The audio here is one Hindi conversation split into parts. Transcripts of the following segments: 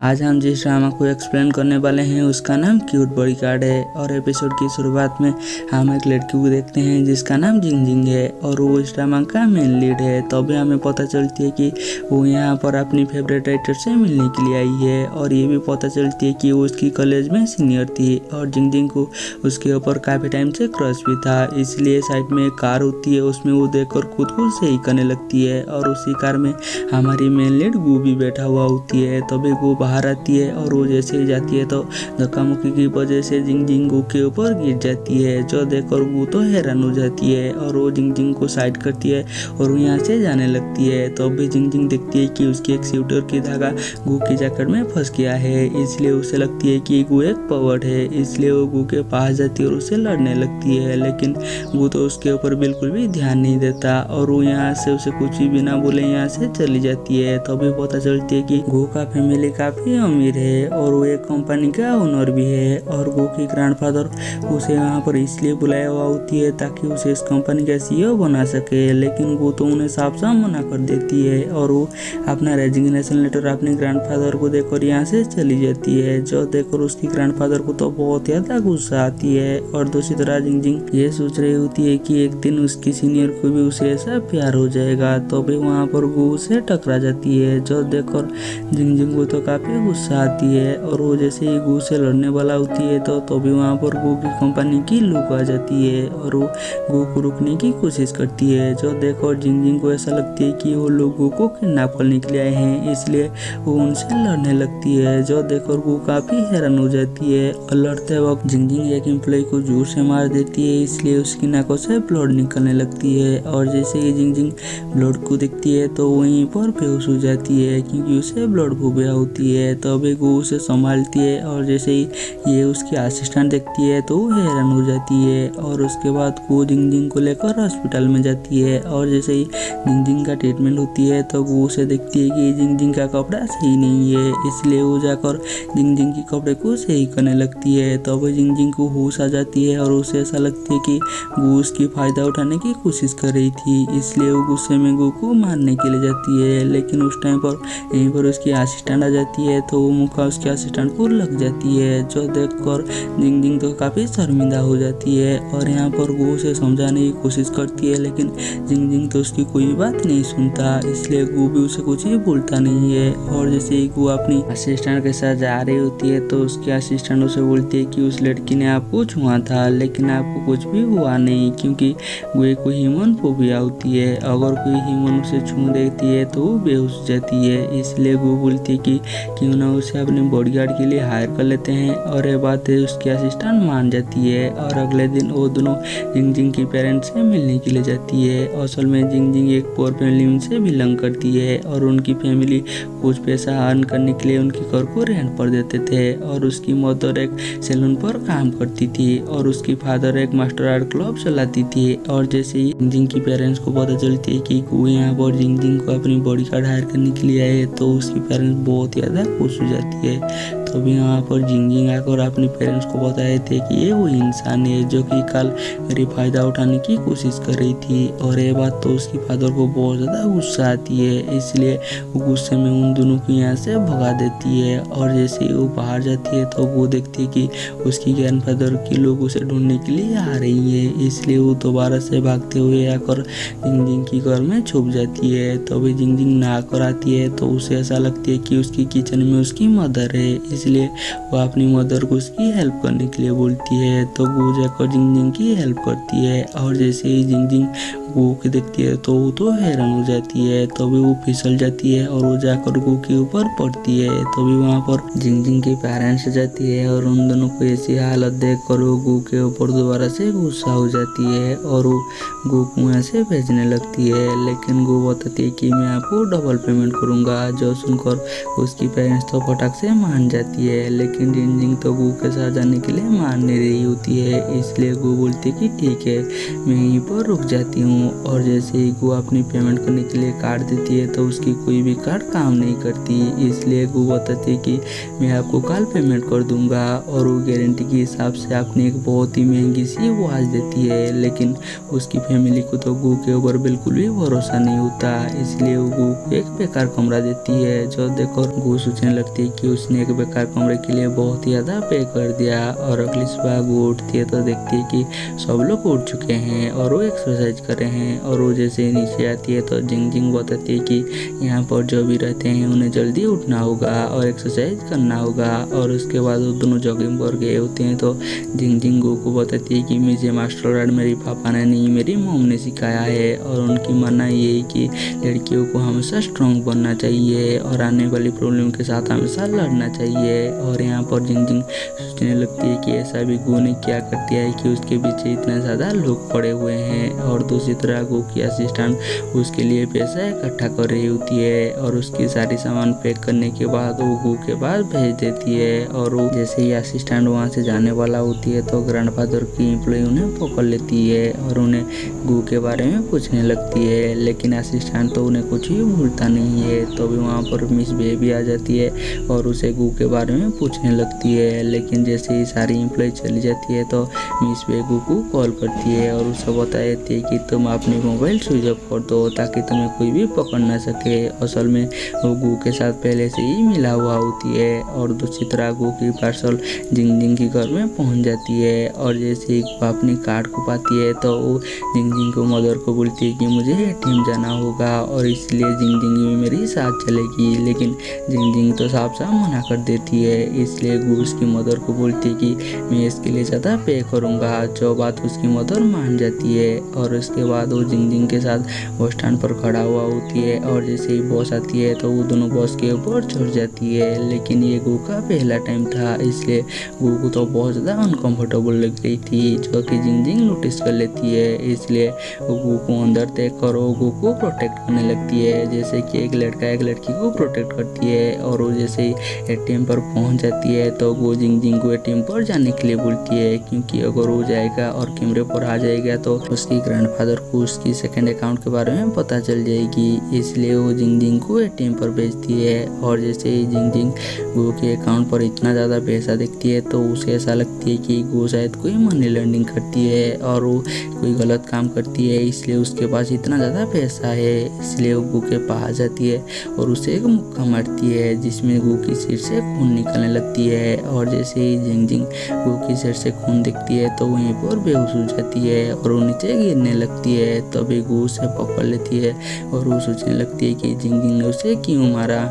आज हम जिस ड्रामा को एक्सप्लेन करने वाले हैं उसका नाम क्यूट बॉडीगार्ड है। और एपिसोड की शुरुआत में हम एक लड़की को देखते हैं जिसका नाम जिंग जिंग है और वो इस ड्रामा का मेन लीड है। तभी हमें पता चलती है कि वो यहाँ पर अपनी फेवरेट राइटर से मिलने के लिए आई है और ये भी पता चलती है कि वो उसकी कॉलेज में सीनियर थी और जिंग जिंग को उसके ऊपर काफ़ी टाइम से क्रश भी था। इसलिए साइड में एक कार होती है, उसमें वो देखकर खुद को सही करने लगती है और उसी कार में हमारी मेन लीड गू भी बैठा हुआ होती है। तभी गू बाहर आती है और वो जैसे ही जाती है तो धक्का मुक्की की वजह से जिंग जिंग गू के ऊपर गिर जाती है, जो देखकर गू तो हैरान हो जाती है और वो जिंग जिंग को साइड करती है और वो यहाँ से जाने लगती है। तो अभी जिंग जिंग देखती है कि उसकी एक स्वेटर की धागा गू की जैकेट में फंस गया है, इसलिए उसे लगती है कि गू एक पवर्ड है। इसलिए वो गू के पास जाती है और उससे लड़ने लगती है, लेकिन गू तो उसके ऊपर बिल्कुल भी ध्यान नहीं देता और वो यहाँ से उसे कुछ भी बिना बोले यहाँ से चली जाती है। तो अभी पता चलती है कि गू का फैमिली काफी अमीर है और वो एक कंपनी का ओनर भी है और गू की ग्रैंडफादर उसे यहाँ पर इसलिए बुलाया हुआ होती है ताकि उसे इस कंपनी का सीईओ बना सके, लेकिन वो तो उन्हें साफ साफ मना कर देती है और वो अपना रेजिग्नेशन लेटर अपने ग्रैंडफादर को देकर यहाँ से चली जाती है, जो देखकर उसकी ग्रैंडफादर को तो बहुत ज्यादा गुस्सा आती है। और दूसरी तरह जिंग जिंग ये सोच रही होती है कि एक दिन उसकी सीनियर को भी उसे ऐसा प्यार हो जाएगा। तो भी वहाँ पर गू से टकरा जाती है, जो देखकर जिंग जिंग को तो काफी गुस्सा आती है और वो जैसे ही गू से लड़ने वाला होती है तो भी वहाँ पर गू की कंपनी की लूक आ जाती है और वो गू को रुकने की कोशिश करती है, जो देखकर जिंग जिंग को ऐसा लगती है कि वो लोग गू को किडनैप करने के लिए आए हैं, इसलिए वो उनसे लड़ने लगती है, जो देखकर गू काफी हैरान हो जाती है। और लड़ते वक्त जिंग जिंग एक एम्प्लॉय को जोर से मार देती है, इसलिए उसकी नाकों से ब्लड निकलने लगती है और जैसे ही जिंग जिंग ब्लड को देखती है तो वहीं पर बेहोश हो जाती है क्योंकि उसे ब्लड हो गया होती है। तो अभी गू उसे संभालती है और जैसे ही ये उसकी असिस्टेंट देखती है तो वो हैरान हो जाती है और उसके बाद गू जिंग जिंग को लेकर हॉस्पिटल में जाती है और जैसे ही जिंग जिंग का ट्रीटमेंट होती है तो गू उसे देखती है कि जिंग जिंग का कपड़ा सही नहीं है, इसलिए वो जाकर जिंग जिंग के कपड़े को सही करने लगती है। तो अभी जिंग जिंग को होश आ जाती है और उसे ऐसा लगती है कि गू उसकी फायदा उठाने की कोशिश कर रही थी, इसलिए वो गुस्से में गू को मारने के लिए जाती है, लेकिन उस टाइम पर यहीं पर उसकी असिस्टेंट आ जाती है तो वो मुक्का उसके असिस्टेंट को लग जाती है, जो देखकर जिंग जिंग तो काफ़ी शर्मिंदा हो जाती है और यहाँ पर गू उसे समझाने की कोशिश करती है, लेकिन जिंग जिंग तो उसकी कोई बात नहीं सुनता, इसलिए गू भी उसे कुछ ही बोलता नहीं है। और जैसे ही गू अपनी असिस्टेंट के साथ जा रही होती है तो उसकी असिस्टेंट उसे बोलती है कि उस लड़की ने आपको छुआ था, लेकिन आपको कुछ भी हुआ नहीं क्योंकि वो एक ह्यूमन फोबिया होती है, अगर कोई ह्यूमन उसे छू देती है तो वो बेहोश हो जाती है। इसलिए गू बोलती है कि क्यों ना उसे अपने बॉडीगार्ड के लिए हायर कर लेते हैं और ये बात उसकी असिस्टेंट मान जाती है और अगले दिन वो दोनों जिंग जिंग की पेरेंट्स से मिलने के लिए जाती है। असल में जिंग जिंग एक पुअर फैमिली से बिलोंग करती है और उनकी फैमिली कुछ पैसा अर्न करने के लिए उनके घर को रेंट पर देते थे और उसकी मदर एक सैलून पर काम करती थी और उसकी फादर एक मास्टर आर्ट क्लब चलाती थी। और जैसे ही जिंग जिंग की पेरेंट्स को पता चलती है कि वो यहाँ पर जिंग जिंग को अपनी बॉडीगार्ड हायर करने के लिए आए तो उसकी पेरेंट्स बहुत ज़्यादा खुश हो जाती है। तो भी यहाँ पर जिंग जिंग आकर अपने पेरेंट्स को बताए थे कि ये वो इंसान है जो कि कल मेरी फायदा उठाने की कोशिश कर रही थी और ये बात तो उसकी फादर को बहुत ज़्यादा गुस्सा आती है, इसलिए वो गुस्से में उन दोनों को यहाँ से भगा देती है। और जैसे ही वो बाहर जाती है तो वो देखती है कि उसकी ग्रैंडफादर के लोग उसे ढूंढने के लिए आ रही है, इसलिए वो दोबारा से भागते हुए आकर जिंग जिंग की घर में छुप जाती है। तो भी जिंग जिंग नहा कर आती है तो उसे ऐसा लगती है कि उसकी किचन में उसकी मदर है, इसलिए वो अपनी मदर को उसकी हेल्प करने के लिए बोलती है। तो वो जाकर जिंग जिंग की हेल्प करती है और जैसे ही जिंग जिंग गू को देखती है तो वो तो हैरान हो जाती है, तो भी वो फिसल जाती है और वो जाकर गू के ऊपर पड़ती है। तो भी वहाँ पर जिंग जिंग की पेरेंट्स जाती है और उन दोनों को ऐसी हालत देख कर वो गू के ऊपर दोबारा से गुस्सा हो जाती है और वो गू को यहाँ से भेजने लगती है, लेकिन गू बताती है कि मैं आपको डबल पेमेंट करूँगा, जो सुनकर उसकी पेरेंट्स तो फटाक से मान जाती है, लेकिन जिंग जिंग तो गू के साथ जाने के लिए मान नहीं रही होती है, इसलिए गू बोलती है कि ठीक है मैं यहीं पर रुक जाती हूँ। हूँ। और जैसे ही गो अपनी पेमेंट करने के लिए कार्ड देती है तो उसकी कोई भी कार्ड काम नहीं करती, इसलिए गो बताती है कि मैं आपको कल पेमेंट कर दूंगा। और वो गारंटी के हिसाब से अपनी एक बहुत ही महंगी सी वॉच देती है, लेकिन उसकी फैमिली को तो गो के ऊपर बिल्कुल भी भरोसा नहीं होता, इसलिए वो गो को एक बेकार कमरा देती है। जो देखकर गो सोचने लगती है कि उसने एक बेकार कमरे के लिए बहुत ही ज़्यादा पे कर दिया। और अगली सुबह गो उठती है तो देखती है कि सब लोग उठ चुके हैं और वो एक्सरसाइज कर रहे हैं। और वो जैसे नीचे आती है तो जिंग जिंग बताती है कि यहाँ पर जो भी रहते हैं उन्हें जल्दी उठना होगा और एक्सरसाइज करना होगा। और उसके बाद वो दोनों जॉगिंग पर गए होते हैं तो जिंग जिंग गो को बताती है कि मुझे मार्शल आर्ट मेरे पापा ने नहीं, मेरी मॉम ने सिखाया है। और उनकी मानना ये है कि लड़कियों को हमेशा स्ट्रांग बनना चाहिए और आने वाली प्रॉब्लम के साथ हमेशा लड़ना चाहिए। और यहाँ पर जिंग जिंग सोचने लगती है कि ऐसा भी गो ने क्या कर दिया है कि उसके पीछे इतने ज़्यादा लोग पड़े हुए हैं। और दूसरी तरह गो की असिस्टेंट उसके लिए पैसा इकट्ठा कर रही होती है और उसकी सारी सामान पैक करने के बाद वो गो के पास भेज देती है। और वो जैसे ही असिस्टेंट वहाँ से जाने वाला होती है तो ग्रैंडफादर की एम्प्लॉय उन्हें पकड़ लेती है और उन्हें गो के बारे में पूछने लगती है, लेकिन असिस्टेंट तो उन्हें कुछ भी भूलता नहीं है। तो भी वहाँ पर मिस बेबी आ जाती है और उसे गो के बारे में पूछने लगती है, लेकिन जैसे ही सारी एम्प्लॉय चली जाती है तो मिस बे गो को कॉल करती है और उसे बता देती है कि तुम अपनी मोबाइल स्विच ऑफ कर दो ताकि तुम्हें कोई भी पकड़ ना सके। असल में वो गो के साथ पहले से ही मिला हुआ होती है। और दूसरी तरह गो की पार्सल जिंग जिंग के घर में पहुंच जाती है। और जैसे ही वो अपनी कार्ड को पाती है तो वो जिंग जिंग को मदर को बोलती है कि मुझे एटीएम जाना होगा और इसलिए जिंग जिंग भी मेरी साथ चलेगी, लेकिन जिंग जिंग तो साफ साफ मना कर देती है। इसलिए गो उसकी मदर को बोलती है कि मैं इसके लिए ज़्यादा पे करूँगा, जो बात उसकी मदर मान जाती है। और उसके बाद वो जिंग जिंग के साथ बस स्टैंड पर खड़ा हुआ होती है और जैसे ही बस आती है तो वो दोनों बस के ऊपर चढ़ जाती है, लेकिन ये गो का पहला टाइम था इसलिए गो को तो बहुत ज़्यादा अनकम्फर्टेबल लग रही थी, जो कि जिंग जिंग नोटिस कर लेती है। इसलिए वो गो को अंदर देख कर वो गो को प्रोटेक्ट करने लगती है, जैसे कि एक लड़का एक लड़की को प्रोटेक्ट करती है। और वो जैसे ही एटीएम पर पहुंच जाती है तो गो जिंग जिंग को एटीएम पर जाने के लिए बोलती है, क्योंकि अगर वो जाएगा और कैमरे पर आ जाएगा तो उसकी ग्रैंडफादर को उसकी सेकंड अकाउंट के बारे में पता चल जाएगी। इसलिए वो जिंग जिंग को एटीएम पर भेजती है। और जैसे ही जिंग जिंग गो के अकाउंट पर इतना ज़्यादा पैसा देखती है तो उसे ऐसा लगती है कि गो शायद कोई मनी लॉन्ड्रिंग करती है और वो कोई गलत काम करती है, इसलिए उसके पास इतना ज़्यादा पैसा है। इसलिए वो गो के पास जाती है और उसे एक मुक्का मारती है जिसमें गो की सिर से खून निकलने लगती है। और जैसे ही जिंग जिंग गो की सिर से खून देखती है तो वहीं पर बेहोश हो जाती है और वो नीचे गिरने लगती है। तभी गो उसे पकड़ लेती है और वो सोचने लगती है कि जिंग जिंग ने उसे क्यों मारा।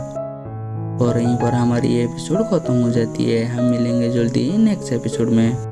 और यहीं पर हमारी एपिसोड खत्म हो जाती है। हम मिलेंगे जल्दी नेक्स्ट एपिसोड में।